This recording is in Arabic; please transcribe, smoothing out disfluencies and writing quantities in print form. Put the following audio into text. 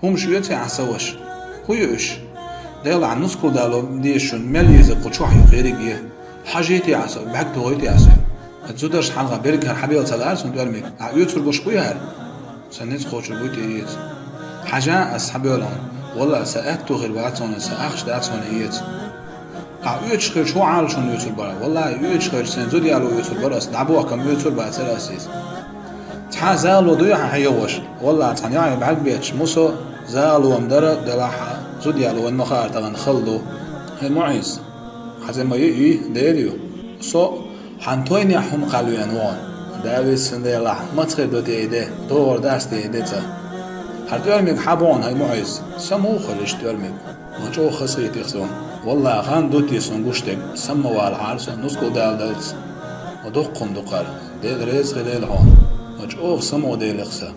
هم شو يتي عسوش هو يوش ديال عن نسكو دالو ديشون مليزة قشوح يقيري حاجيتي عسو بحق تويتي عسو تزودش حلقة بيرك هالحبيل سلال سون دوارمي يوتر بوش بويا سنيت خوش بويتي يت حاجة أصحابيولهم والله سأكتو غير واتون سأخش داتون يت يوتش خير شو عال شون يوتر برا والله يوتش خير سنزود يالو يوتر برا دعبوها كم يوتر بعد سلاسيس تحا زالو ضيوح حيوش والله تعني بعد بيتش موسو زالو مدرة دلاحة زود يالو النخار تغن خلدو هي معيز حتى ما ديليو صو حنتويني حم قالو ينوان داويس سنديلا ما تخدو تيدي دور داس تيدي تا هرتورميك حابون هاي معيز سمو خلش تورميك ما جو خسيتي خسون والله خان دوتي سنغوشتك سمو والحارس نسكو دال دالت ودق قندقار ديل ريز غليل هون ما جو سمو ديل خسا